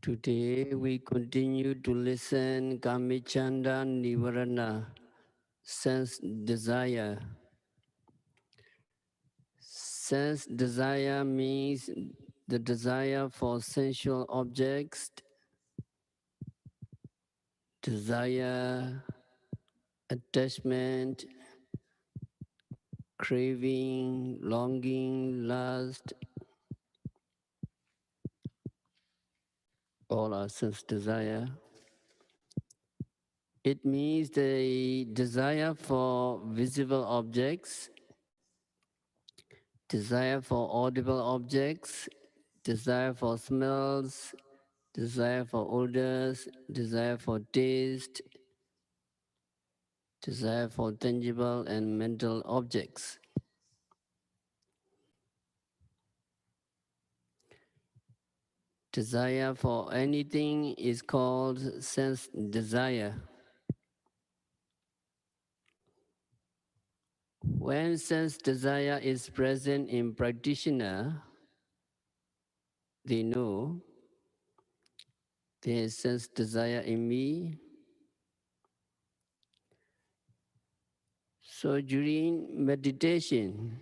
Today we continue to listen Kāmacchanda Nivarana, sense desire. Sense desire means the desire for sensual objects, desire, attachment, craving, longing, lust, all are sense desire. It means the desire for visible objects, desire for audible objects, desire for smells, desire for odors, desire for taste, desire for tangible and mental objects. Desire for anything is called sense desire. When sense desire is present in practitioner, they know there is sense desire in me. So during meditation,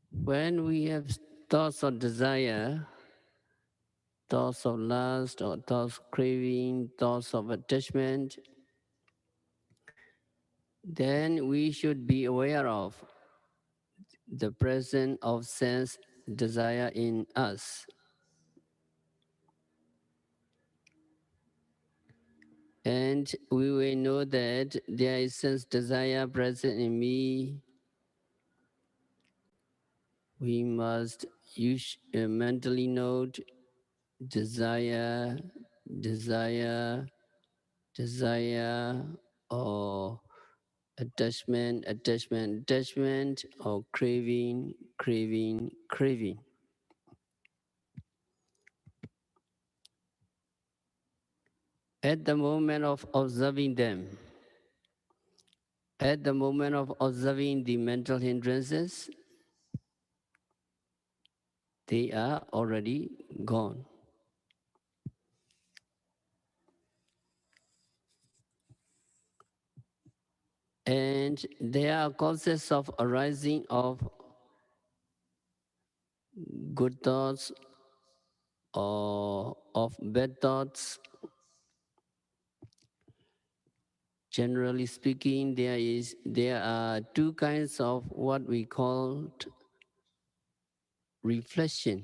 when we have thoughts of desire, thoughts of lust or thoughts of craving, thoughts of attachment, then we should be aware of the presence of sense desire in us. And we will know that there is sense desire present in me. We must mentally note desire, desire, desire, or attachment, attachment, attachment, or craving, craving, craving. At the moment of observing them, at the moment of observing the mental hindrances, they are already gone. And there are causes of arising of good thoughts or of bad thoughts. Generally speaking, there are two kinds of what we call reflection.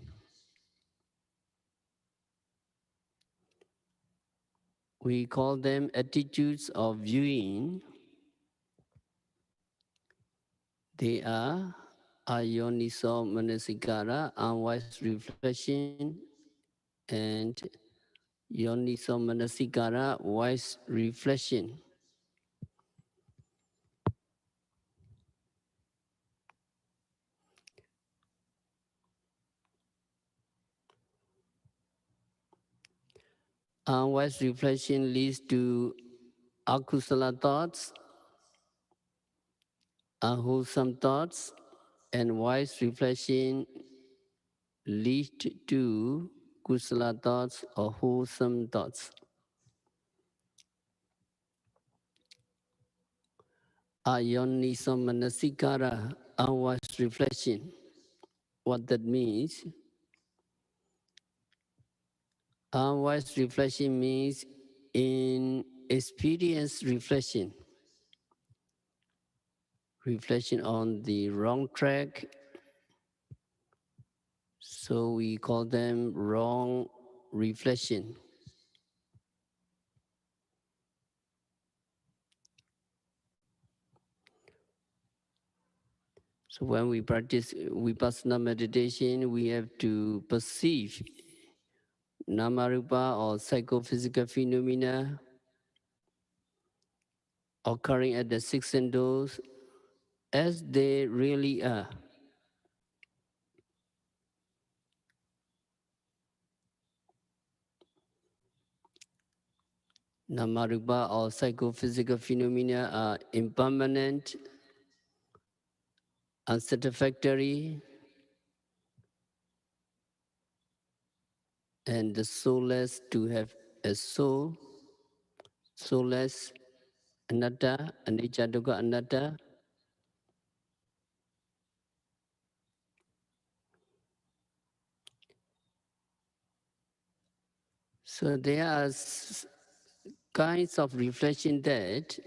We call them attitudes of viewing. They are ayoniso manasikara, unwise reflection, and yoniso manasikara, wise reflection. Unwise reflection leads to akusala thoughts, unwholesome thoughts, and wise reflection leads to kusala thoughts or wholesome thoughts. Ayoniso manasikara, unwise reflection. What that means? Unwise reflection means in experience reflection. Reflection on the wrong track. So we call them wrong reflection. So when we practice vipassana meditation, we have to perceive namarupa or psychophysical phenomena occurring at the six senses as they really are. Namarupa or psychophysical phenomena are impermanent, unsatisfactory, and the soulless to have a soul, soulless, anatta, anicca, dukkha, anatta. So there are kinds of reflection that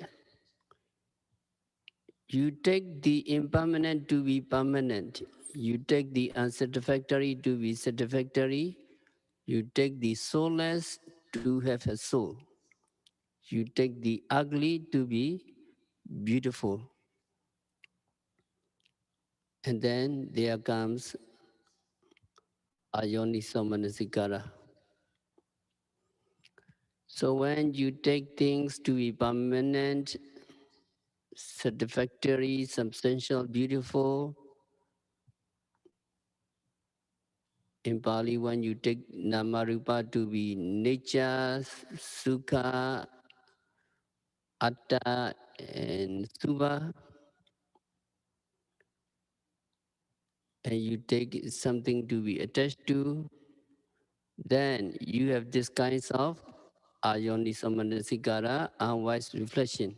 you take the impermanent to be permanent. You take the unsatisfactory to be satisfactory. You take the soulless to have a soul. You take the ugly to be beautiful. And then there comes ayoniso manasikara. So when you take things to be permanent, satisfactory, substantial, beautiful, in Pali, when you take Namarupa to be nature, sukha, atta, and subha, and you take something to be attached to, then you have this kinds of ayonisamanasikara, unwise reflection.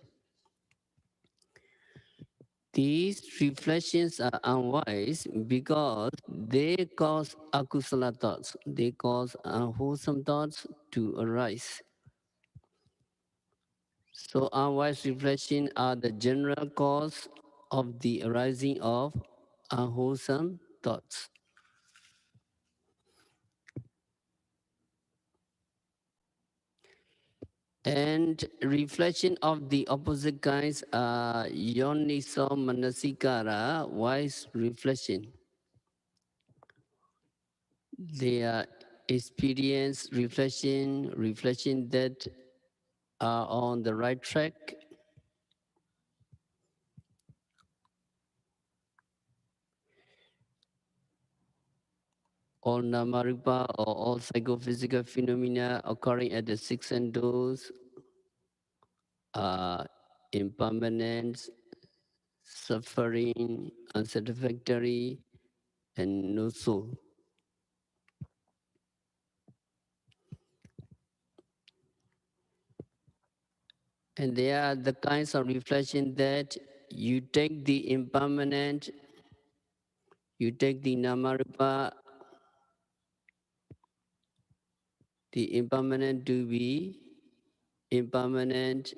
These reflections are unwise because they cause akusala thoughts, they cause unwholesome thoughts to arise. So unwise reflections are the general cause of the arising of unwholesome thoughts. And reflection of the opposite kinds are yoniso manasikara, wise reflection. They are experience reflection, reflection that are on the right track. All namarupa or all psychophysical phenomena occurring at the six senses are impermanent, suffering, unsatisfactory, and no soul. And they are the kinds of reflection that you take the impermanent, you take the namarupa, the impermanent to be impermanent,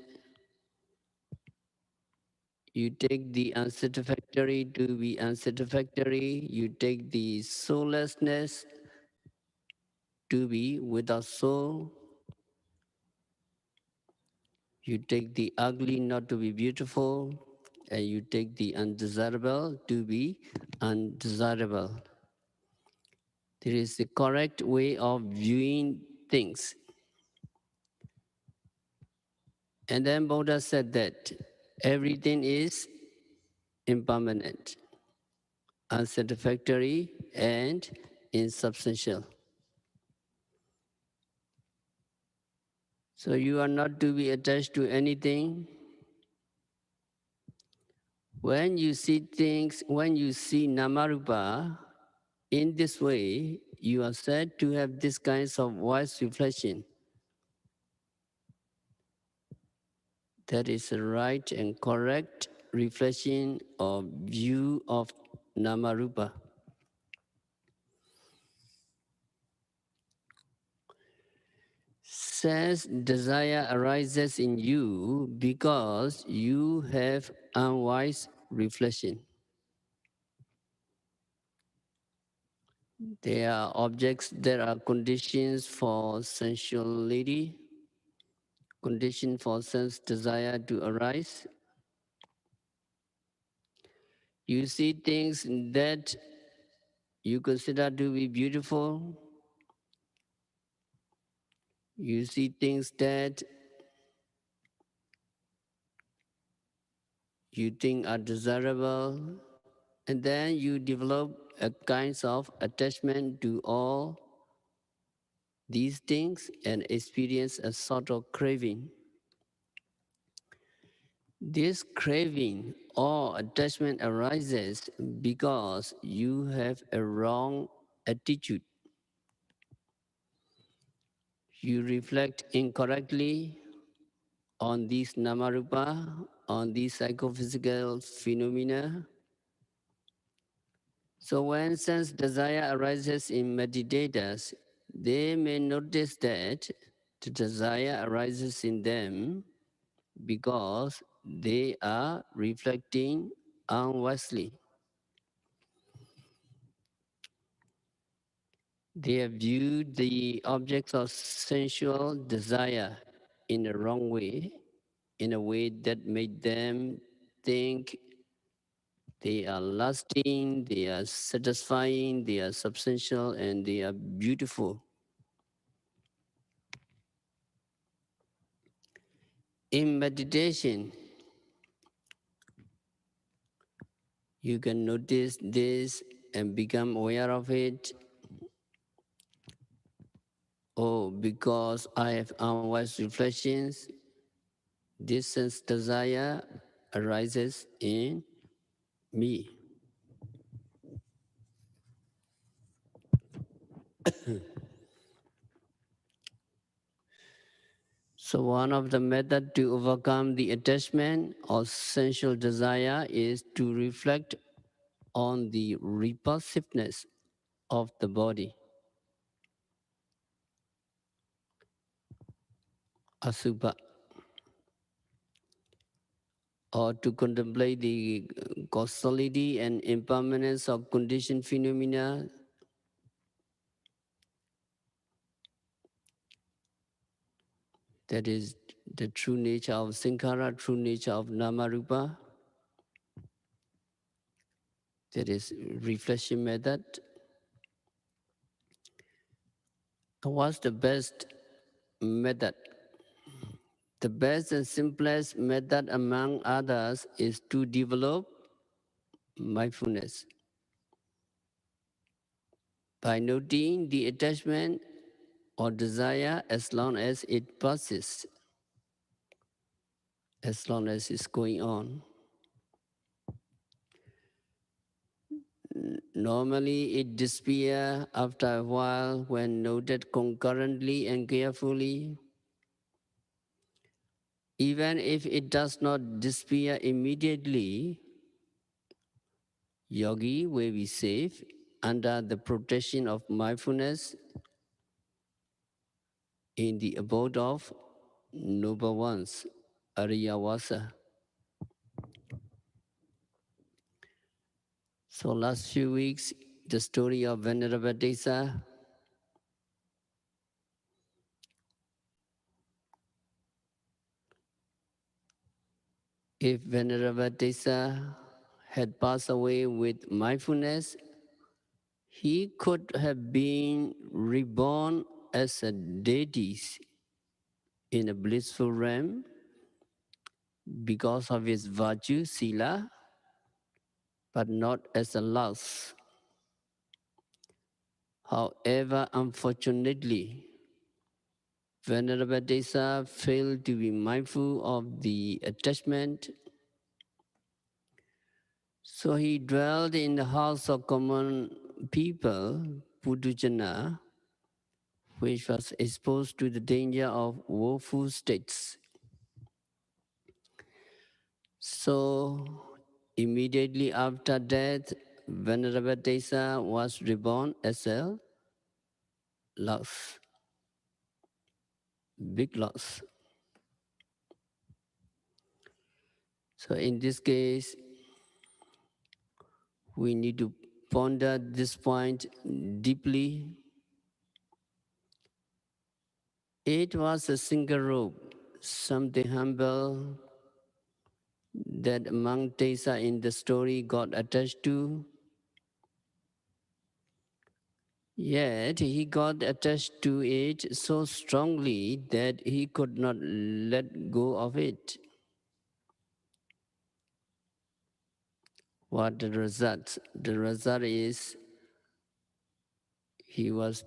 you take the unsatisfactory to be unsatisfactory, you take the soullessness to be without soul, you take the ugly not to be beautiful, and you take the undesirable to be undesirable. There is the correct way of viewing things. And then Buddha said that everything is impermanent, unsatisfactory, and insubstantial. So you are not to be attached to anything. When you see things, when you see namarupa in this way, you are said to have this kinds of wise reflection. That is a right and correct reflection or view of namarupa. Says desire arises in you because you have unwise reflection. There are objects, there are conditions for sensuality, condition for sense desire to arise. You see things that you consider to be beautiful. You see things that you think are desirable. And then you develop a kinds of attachment to all these things and experience a sort of craving. This craving or attachment arises because you have a wrong attitude. you reflect incorrectly on these namarupa, on these psychophysical phenomena. So when sense desire arises in meditators, they may notice that the desire arises in them because they are reflecting unwisely. They have viewed the objects of sensual desire in a wrong way, in a way that made them think they are lasting, they are satisfying, they are substantial, and they are beautiful. In meditation, you can notice this and become aware of it. Oh, because I have unwise reflections, this sense desire arises in me. So one of the methods to overcome the attachment or sensual desire is to reflect on the repulsiveness of the body, asubha, or to contemplate the causality and impermanence of conditioned phenomena. That is the true nature of sankhara, true nature of namarupa. That is reflection method. What's the best method? The best and simplest method among others is to develop mindfulness by noting the attachment or desire as long as it persists, as long as it's going on. Normally it disappears after a while when noted concurrently and carefully. Even if it does not disappear immediately, yogi will be safe under the protection of mindfulness in the abode of noble ones, Ariyawasa. So last few weeks, the story of Venerable Desa. If Venerable Desa had passed away with mindfulness, he could have been reborn as a deity in a blissful realm because of his virtue, sila, but not as a loss. However, unfortunately, Venerable Desa failed to be mindful of the attachment, so he dwelled in the house of common people, Pudujana, which was exposed to the danger of woeful states. So, immediately after death, Venerable Desa was reborn as a loss, big loss. So in this case, we need to ponder this point deeply. It was a single robe, something humble that monk Tesa in the story got attached to. Yet he got attached to it so strongly that he could not let go of it. What the result? The result is he was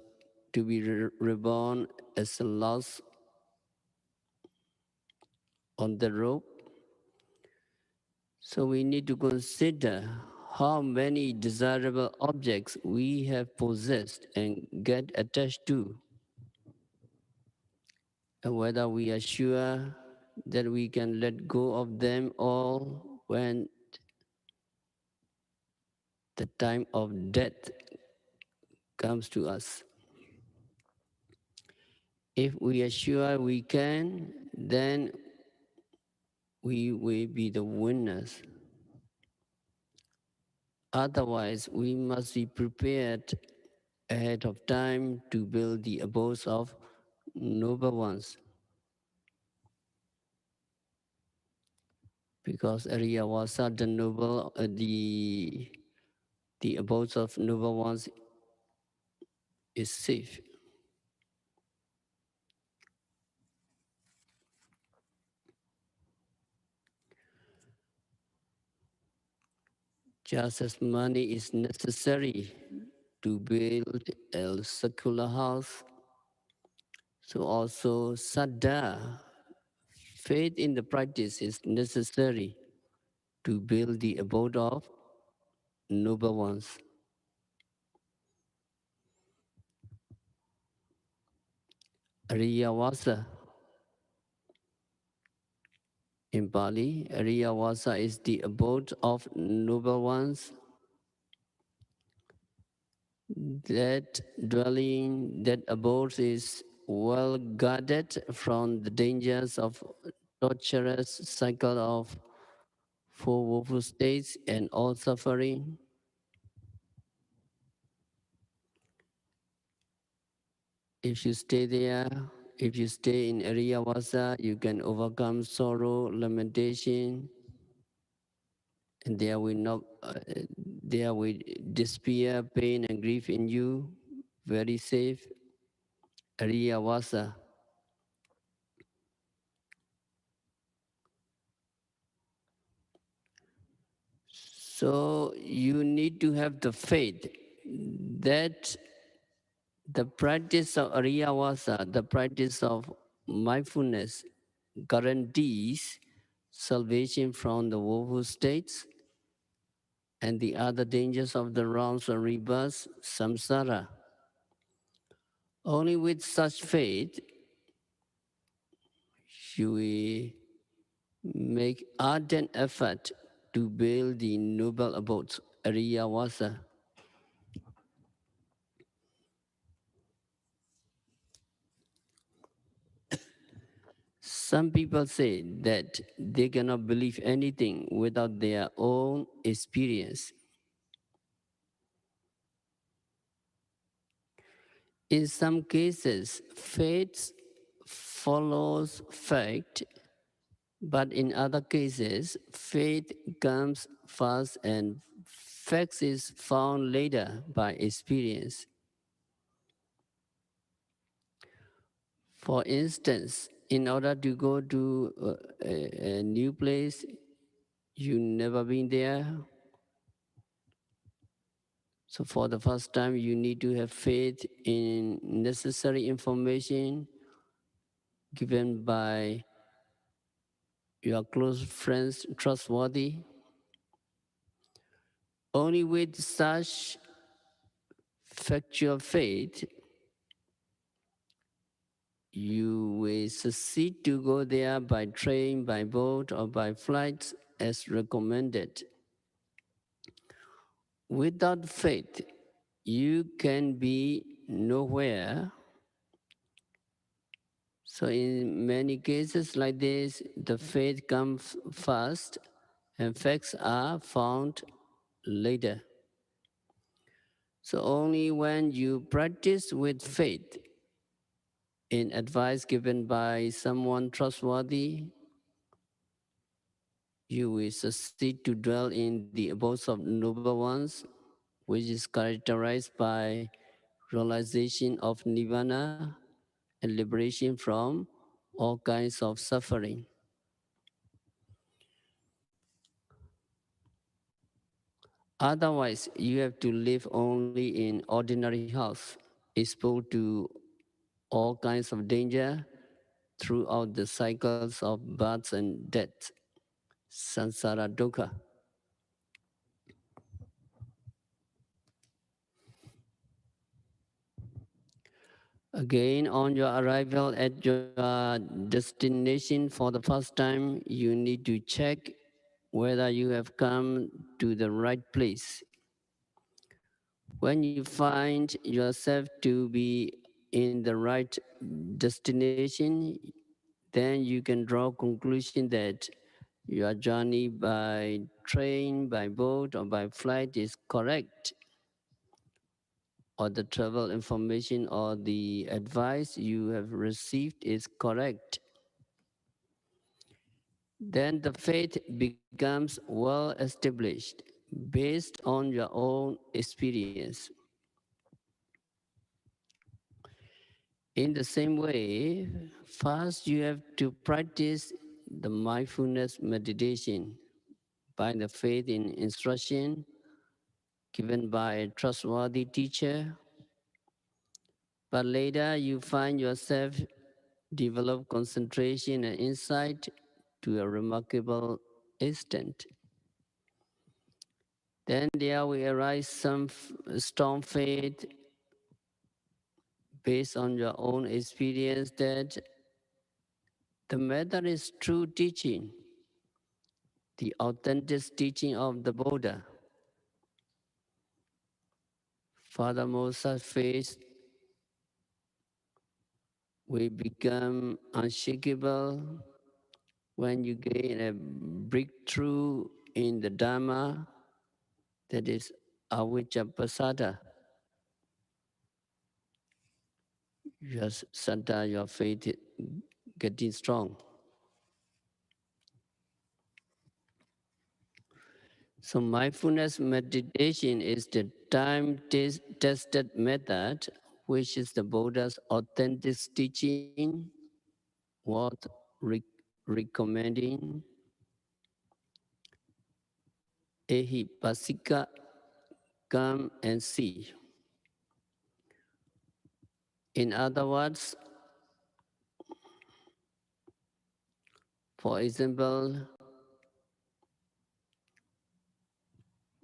to be reborn as a loss on the rope. So we need to consider how many desirable objects we have possessed and get attached to. and whether we are sure that we can let go of them all when the time of death comes to us. If we are sure we can, then we will be the winners. Otherwise, we must be prepared ahead of time to build the abodes of noble ones. Because Ariyawasa, the abodes of noble ones is safe. Just as money is necessary to build a circular house, so also Saddha, faith in the practice, is necessary to build the abode of noble ones. Ariyawasa in Pali, Ariyawasa is the abode of noble ones. That dwelling, that abode is well guarded from the dangers of torturous cycle of four woeful states and all suffering. If you stay there, if you stay in Ariyawasa, you can overcome sorrow, lamentation, and there will despair, pain, and grief in you. Very safe. Ariyawasa. So you need to have the faith that the practice of Ariyawasa, the practice of mindfulness, guarantees salvation from the woeful states and the other dangers of the realms of rebirth, samsara. Only with such faith should we make ardent effort to build the noble abodes, Ariyawasa. Some people say that they cannot believe anything without their own experience. In some cases, faith follows fact, but in other cases, faith comes first and fact is found later by experience. For instance, in order to go to a new place, you never been there. So for the first time, you need to have faith in necessary information given by your close friends, trustworthy. Only with such factual faith, you will succeed to go there by train, by boat, or by flight as recommended. Without faith, you can be nowhere. So in many cases like this, the faith comes first and facts are found later. So only when you practice with faith in advice given by someone trustworthy, you will succeed to dwell in the abodes of noble ones, which is characterized by realization of Nivarana and liberation from all kinds of suffering. Otherwise, you have to live only in ordinary house, exposed to all kinds of danger throughout the cycles of birth and death, samsara dukkha. Again, on your arrival at your destination for the first time, you need to check whether you have come to the right place. When you find yourself to be in the right destination, then you can draw conclusion that your journey by train, by boat, or by flight is correct, or the travel information or the advice you have received is correct. Then the faith becomes well established based on your own experience. In the same way, first you have to practice the mindfulness meditation by the faith in instruction given by a trustworthy teacher, but later you find yourself develop concentration and insight to a remarkable extent. Then there will arise some strong faith based on your own experience that the method is true teaching, the authentic teaching of the Buddha. Furthermore, such faith will become unshakable when you gain a breakthrough in the Dharma, that is avijjapasada. Your saddha, your faith getting strong. So mindfulness meditation is the time-tested method, which is the Buddha's authentic teaching, worth recommending Ehipasika, come and see. In other words, for example,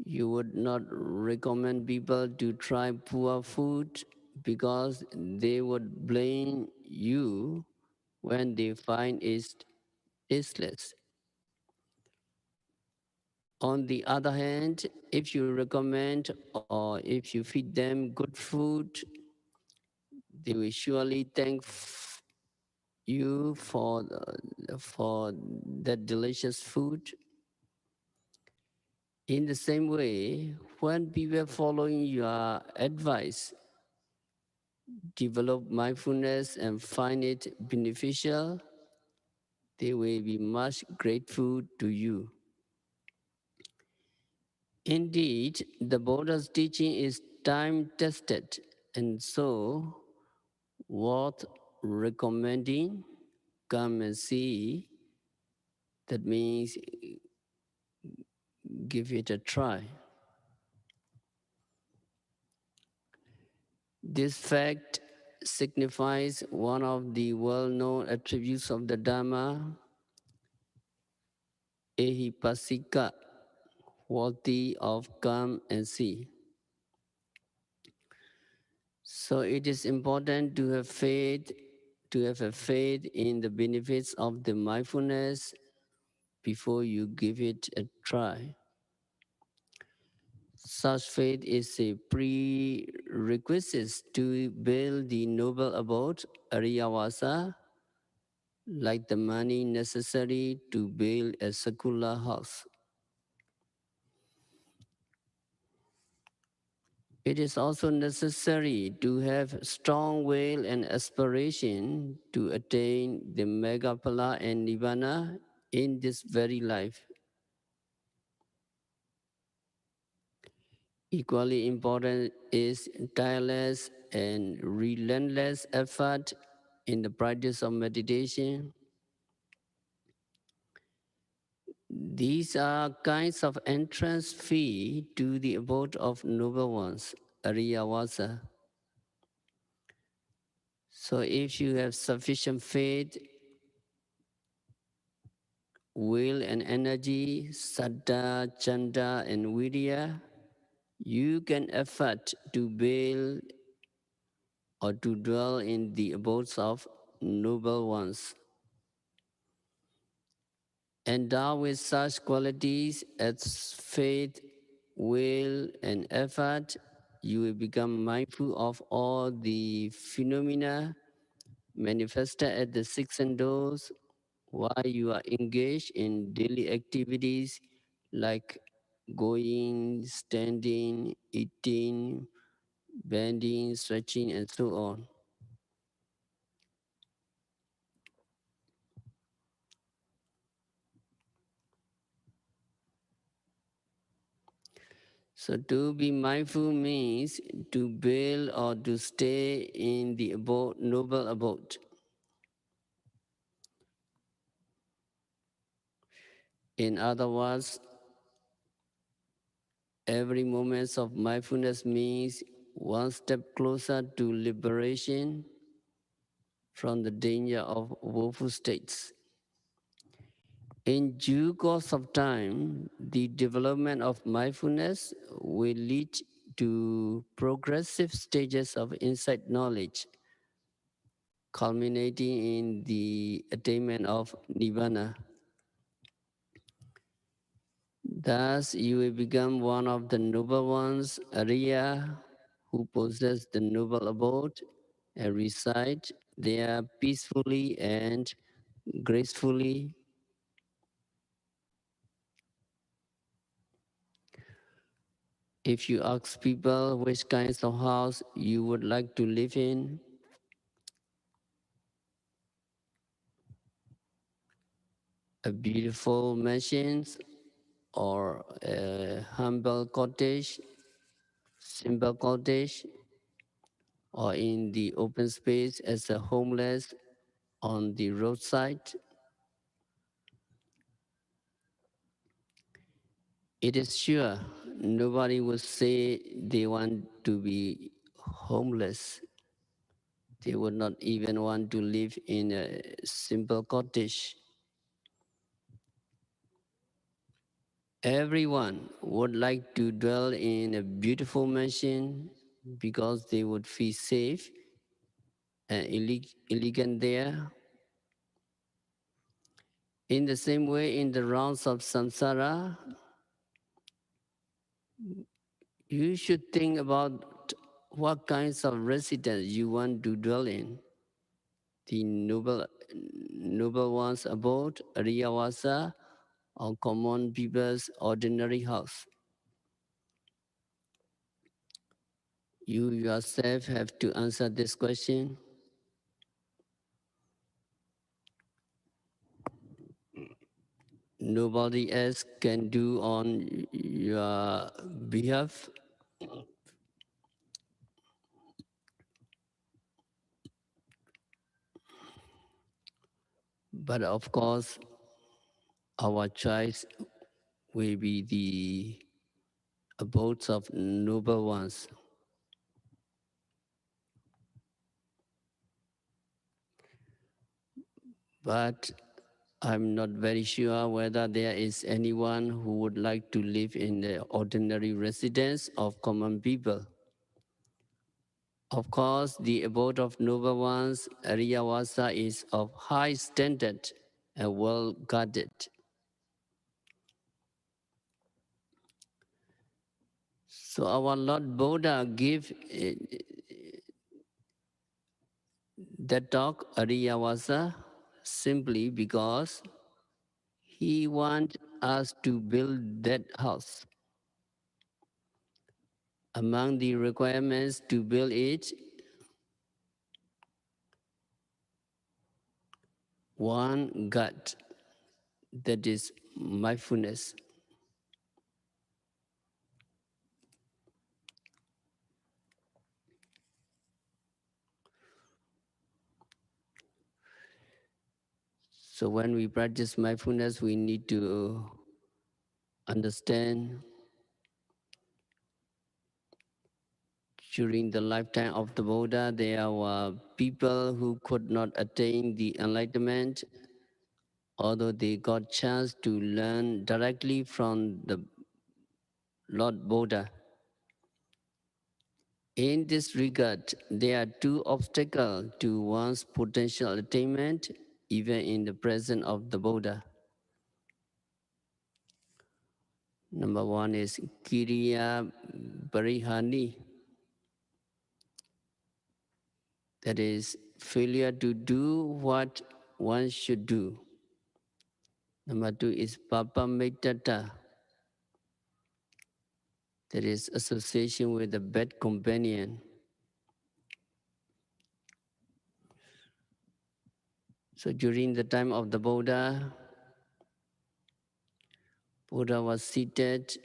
you would not recommend people to try poor food because they would blame you when they find it tasteless. On the other hand, if you recommend or if you feed them good food, they will surely thank you for that delicious food. In the same way, when people following your advice develop mindfulness and find it beneficial, they will be much grateful to you. Indeed, the Buddha's teaching is time tested and so worth recommending. Come and see. That means give it a try. This fact signifies one of the well-known attributes of the Dhamma, ehipasika, worthy of come and see. So it is important to have faith, to have a faith in the benefits of the mindfulness before you give it a try. Such faith is a prerequisite to build the noble abode, Ariyavasa, like the money necessary to build a secular house. It is also necessary to have strong will and aspiration to attain the Megaphala and Nivarana in this very life. Equally important is tireless and relentless effort in the practice of meditation. These are kinds of entrance fee to the abode of noble ones, Ariyavasa. So if you have sufficient faith, will and energy, saddha, chanda, and virya, you can effort to build or to dwell in the abodes of noble ones. Endowed with such qualities as faith, will, and effort, you will become mindful of all the phenomena manifested at the six doors while you are engaged in daily activities like going, standing, eating, bending, stretching, and so on. So to be mindful means to build or to stay in the abode, noble abode. In other words, every moment of mindfulness means one step closer to liberation from the danger of woeful states. In due course of time, the development of mindfulness will lead to progressive stages of insight knowledge, culminating in the attainment of Nivarana. Thus, you will become one of the noble ones, Arya, who possess the noble abode and reside there peacefully and gracefully. If you ask people which kinds of house you would like to live in, a beautiful mansion or a humble cottage, simple cottage, or in the open space as a homeless on the roadside, it is sure nobody would say they want to be homeless. They would not even want to live in a simple cottage. Everyone would like to dwell in a beautiful mansion because they would feel safe and elegant there. In the same way, in the rounds of samsara, you should think about what kinds of residence you want to dwell in. The noble one's abode, Ariyawasa, or common people's ordinary house. You yourself have to answer this question. Nobody else can do on your behalf. But of course, our choice will be the abodes of noble ones. But I'm not very sure whether there is anyone who would like to live in the ordinary residence of common people. Of course, the abode of noble ones, Ariyawasa, is of high standard and well guarded. So our Lord Buddha gave that talk, Ariyawasa, simply because he wants us to build that house. Among the requirements to build it, one God, that is mindfulness. So when we practice mindfulness, we need to understand during the lifetime of the Buddha, there were people who could not attain the enlightenment, although they got chance to learn directly from the Lord Buddha. In this regard, there are two obstacles to one's potential attainment, even in the presence of the Buddha. Number one is Kiriya Parihani, that is, failure to do what one should do. Number two is Papa Metata, that is, association with a bad companion. So during the time of the Buddha, Buddha was seated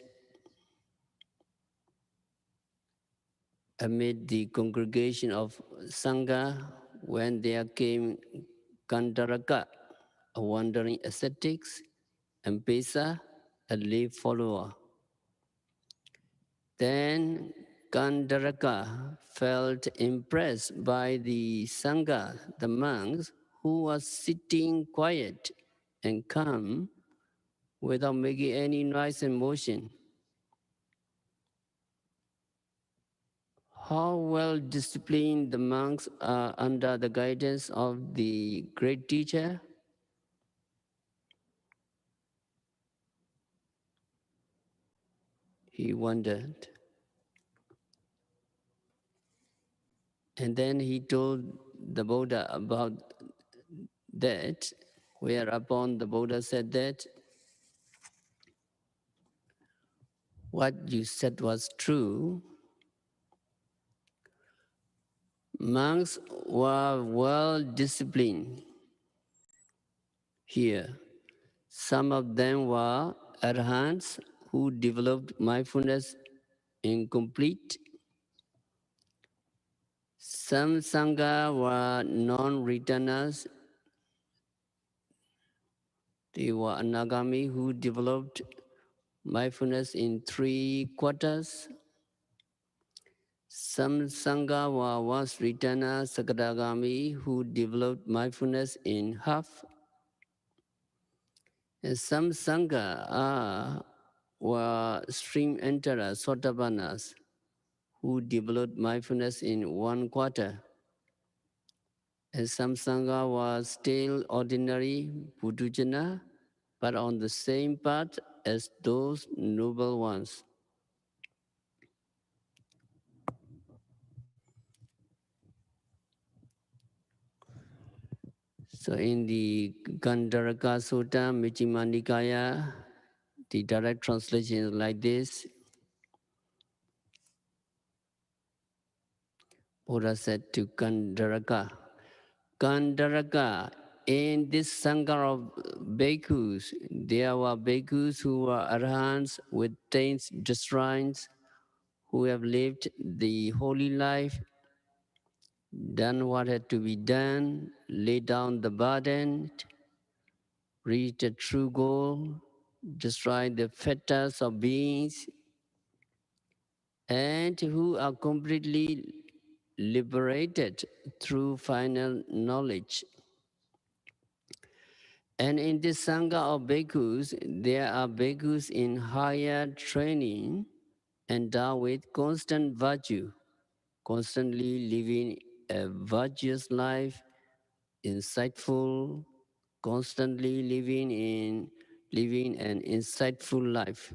amid the congregation of Sangha when there came Kandaraka, a wandering ascetic, and Pesa, a lay follower. Then Kandaraka felt impressed by the Sangha, the monks, who was sitting quiet and calm without making any noise and motion. How well disciplined the monks are under the guidance of the great teacher. He wondered. And then he told the Buddha about that, whereupon the Buddha said that what you said was true. Monks were well disciplined here. Some of them were arhants who developed mindfulness incomplete. Some Sangha were non-returners. They were anagami who developed mindfulness in 3/4. Some Sangha were once returner Sakadagami who developed mindfulness in half. And some Sangha were stream enterers, Sotapannas, who developed mindfulness in 1/4. And some Sangha was still ordinary Putujana, but on the same path as those noble ones. So in the Gandaraka Sutta, Majjhima Nikaya, the direct translation is like this. Buddha said to Gandaraka, Gandaraka, in this Sangha of bhikkhus, there were bhikkhus who were arhants with taints destroyed, who have lived the holy life, done what had to be done, laid down the burden, reached the true goal, destroyed the fetters of beings, and who are completely liberated through final knowledge. And in this Sangha of bhikkhus, there are bhikkhus in higher training, endowed with constant virtue, constantly living a virtuous life, insightful, constantly living an insightful life.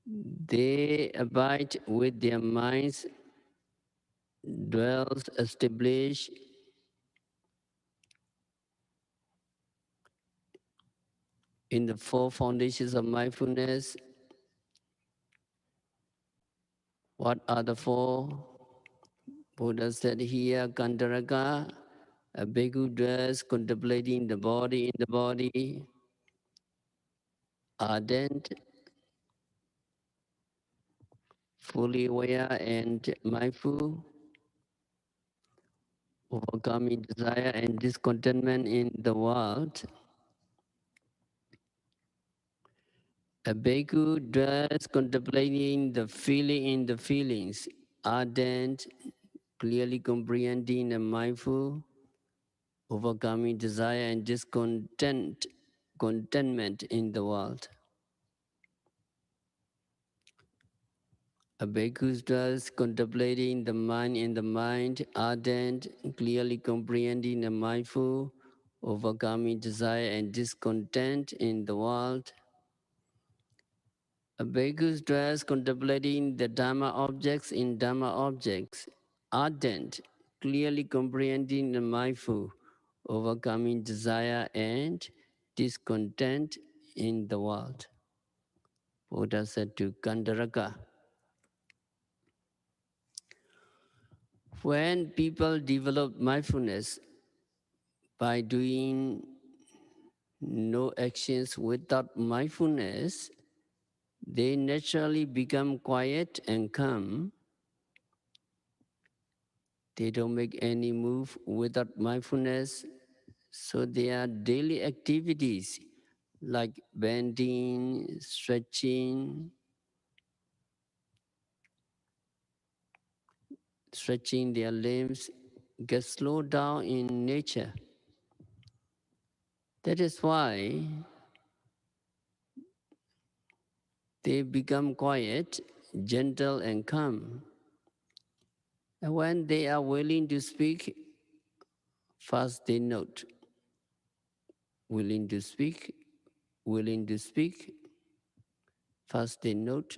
They abide with their minds, dwells established in the four foundations of mindfulness. What are the four? Buddha said here, Kandaraka, a bhikkhu dwells contemplating the body in the body, ardent, fully aware and mindful, overcoming desire and discontentment in the world. A bhikkhu dwells contemplating the feeling in the feelings, ardent, clearly comprehending and mindful, overcoming desire and contentment in the world. A bhikkhu does contemplating the mind in the mind, ardent, clearly comprehending and mindful, overcoming desire and discontent in the world. A bhikkhu does contemplating the Dharma objects in Dharma objects, ardent, clearly comprehending and mindful, overcoming desire and discontent in the world. Buddha said to Kandaraka, when people develop mindfulness by doing no actions without mindfulness, they naturally become quiet and calm. They don't make any move without mindfulness, so their daily activities like bending, stretching their limbs get slowed down in nature. That is why they become quiet, gentle, and calm. And when they are willing to speak, first they note. Willing to speak, first they note.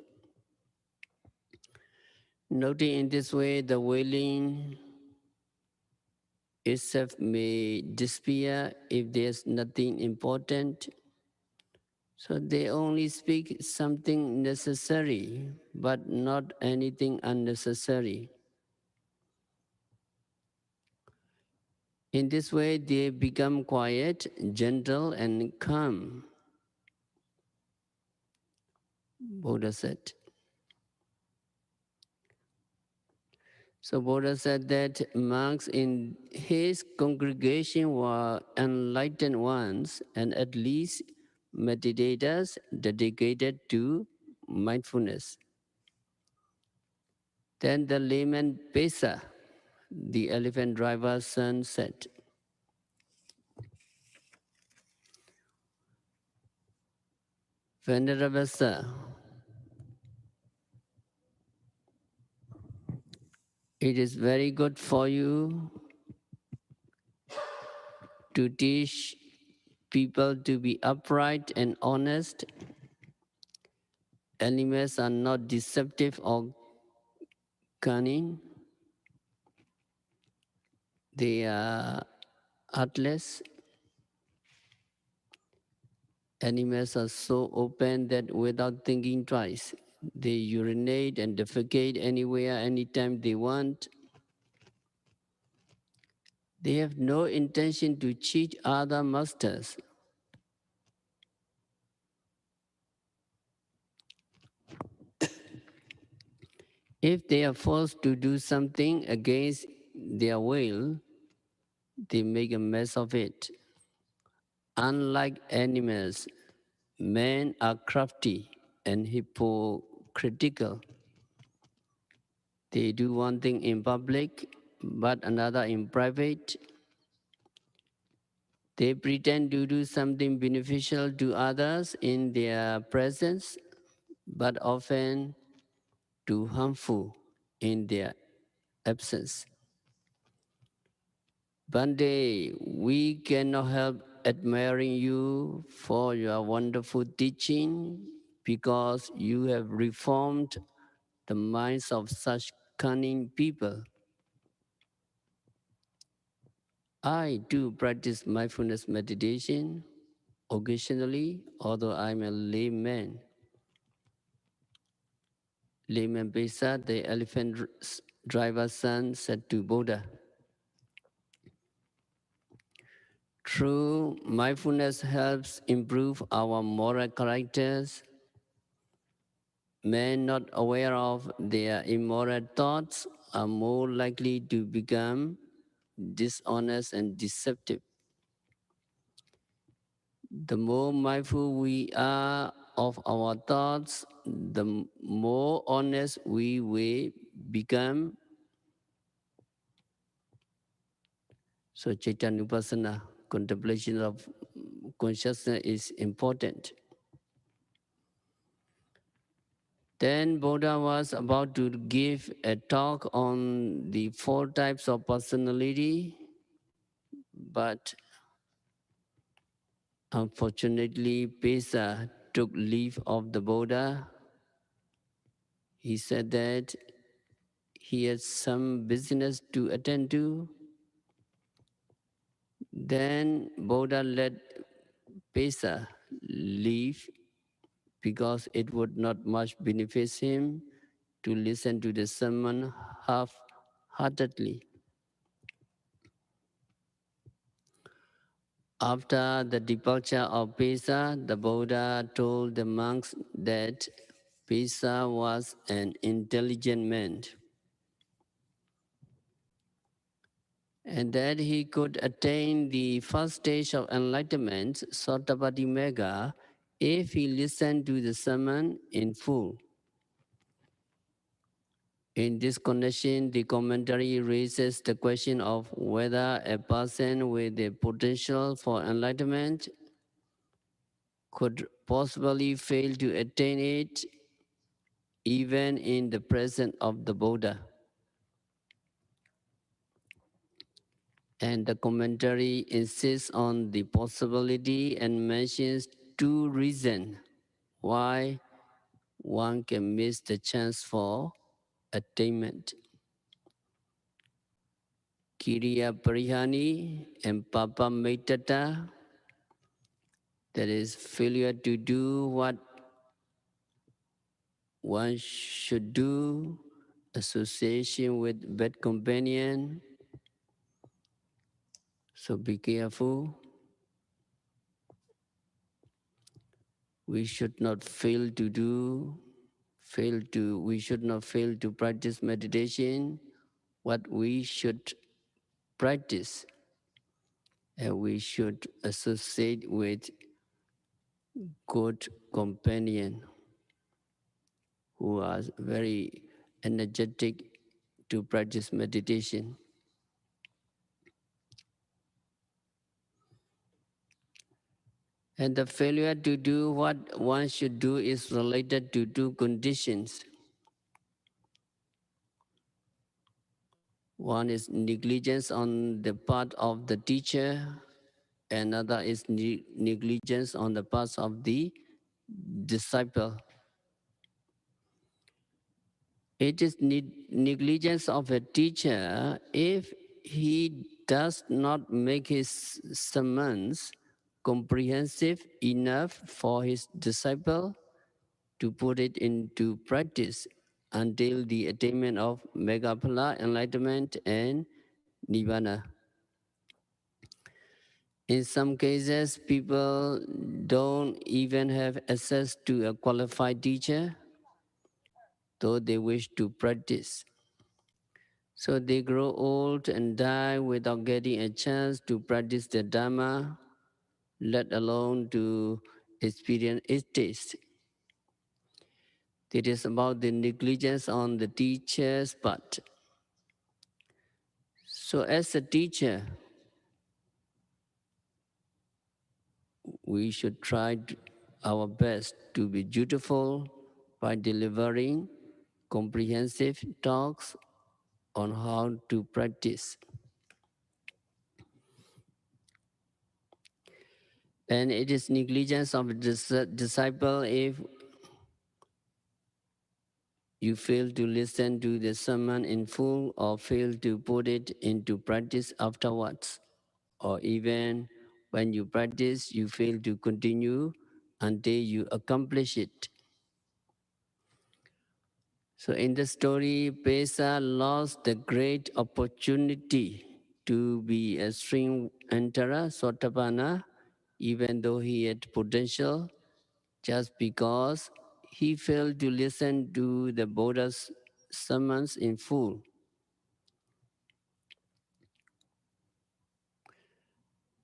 Noting in this way, the willing itself may disappear if there's nothing important. So they only speak something necessary, but not anything unnecessary. In this way, they become quiet, gentle, and calm, Buddha said. So Buddha said that monks in his congregation were enlightened ones and at least meditators dedicated to mindfulness. Then the layman Pesa, the elephant driver's son, said, Venerable Sir, it is very good for you to teach people to be upright and honest. Animals are not deceptive or cunning. They are heartless. Animals are so open that without thinking twice, they urinate and defecate anywhere, anytime they want. They have no intention to cheat other masters. If they are forced to do something against their will, they make a mess of it. Unlike animals, men are crafty and hypocritical. They do one thing in public, but another in private. They pretend to do something beneficial to others in their presence, but often do harmful in their absence. Bande, we cannot help admiring you for your wonderful teaching because you have reformed the minds of such cunning people. I do practice mindfulness meditation occasionally, although I'm a layman. Layman Besa, the elephant driver's son, said to Buddha, true mindfulness helps improve our moral characters. Men not aware of their immoral thoughts are more likely to become dishonest and deceptive. The more mindful we are of our thoughts, the more honest we will become. So Chaitanya contemplation of consciousness is important. Then Buddha was about to give a talk on the 4 types of personality, but unfortunately, Pesa took leave of the Buddha. He said that he had some business to attend to. Then Buddha let Pesa leave because it would not much benefit him to listen to the sermon half-heartedly. After the departure of Pesa, the Buddha told the monks that Pesa was an intelligent man and that he could attain the first stage of enlightenment, Sotapaddi Megha, if he listened to the sermon in full. In this connection, the commentary raises the question of whether a person with the potential for enlightenment could possibly fail to attain it even in the presence of the Buddha. And the commentary insists on the possibility and mentions 2 reasons why one can miss the chance for attainment. Kiriya Parihani and Papa Metata, that is failure to do what one should do, association with bad companion. So be careful. We should not fail to practice meditation, what we should practice, and we should associate with good companion who are very energetic to practice meditation. And the failure to do what one should do is related to 2 conditions. One is negligence on the part of the teacher, another is negligence on the part of the disciple. It is negligence of a teacher if he does not make his sermons comprehensive enough for his disciple to put it into practice until the attainment of Megaphala, enlightenment, and Nivarana. In some cases, people don't even have access to a qualified teacher, though they wish to practice. So they grow old and die without getting a chance to practice the Dhamma, let alone to experience its taste. It is about the negligence on the teacher's part. So as a teacher, we should try our best to be dutiful by delivering comprehensive talks on how to practice. And it is negligence of the disciple if you fail to listen to the sermon in full or fail to put it into practice afterwards. Or even when you practice, you fail to continue until you accomplish it. So in the story, Pesa lost the great opportunity to be a string enterer, Sotapanna, even though he had potential, just because he failed to listen to the Buddha's sermons in full.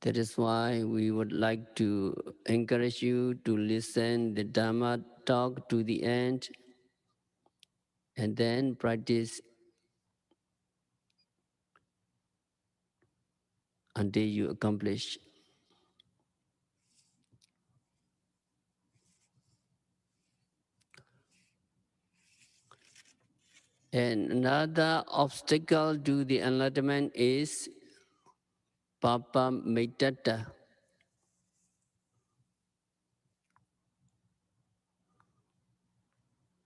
That is why we would like to encourage you to listen the Dhamma talk to the end and then practice until you accomplish. And another obstacle to the enlightenment is papa metata.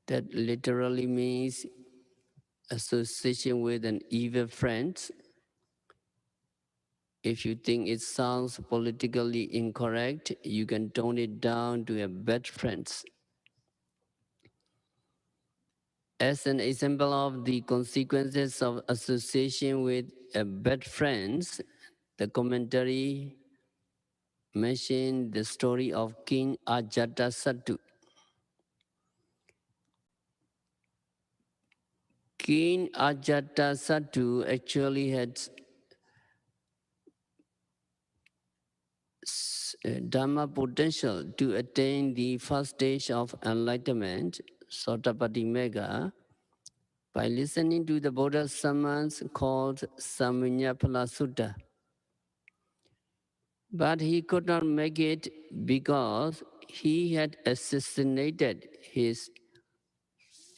That literally means association with an evil friend. If you think it sounds politically incorrect, you can tone it down to a bad friends. As an example of the consequences of association with a bad friends, the commentary mentioned the story of King Ajatasattu. King Ajatasattu actually had Dhamma potential to attain the first stage of enlightenment, Sotapati Mega, by listening to the Buddha's sermons called Samviññaphala Sutta. But he could not make it because he had assassinated his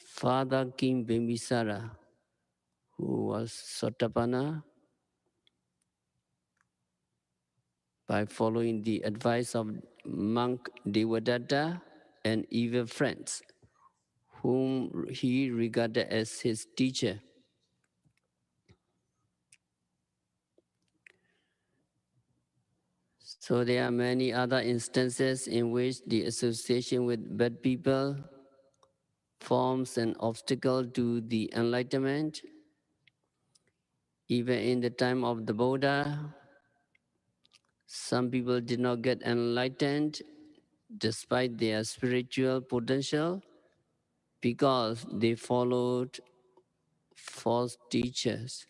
father King Bimbisara, who was Sotapanna, by following the advice of monk Devadatta and evil friends, whom he regarded as his teacher. So there are many other instances in which the association with bad people forms an obstacle to the enlightenment. Even in the time of the Buddha, some people did not get enlightened despite their spiritual potential because they followed false teachers.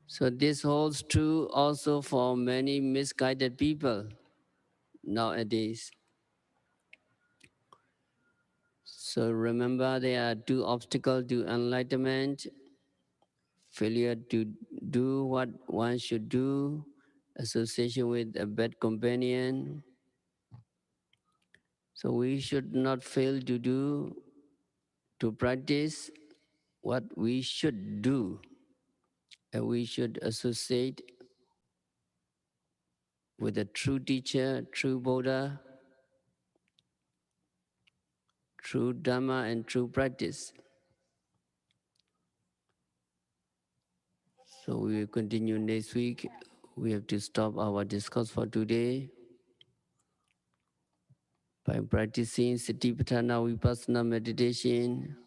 So this holds true also for many misguided people nowadays. So remember, there are two obstacles to enlightenment: failure to do what one should do, association with a bad companion. So we should not fail to practice what we should do. And we should associate with a true teacher, true Buddha, true Dhamma, and true practice. So we will continue next week. We have to stop our discourse for today by practicing Satipatthana Vipassana meditation,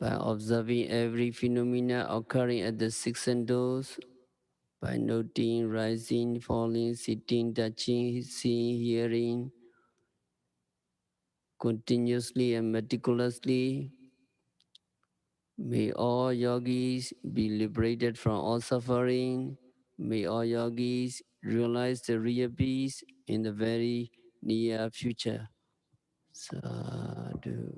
by observing every phenomena occurring at the six senses, by noting rising, falling, sitting, touching, seeing, hearing, continuously and meticulously. May all yogis be liberated from all suffering. May all yogis realize the real peace in the very near future. Sadhu.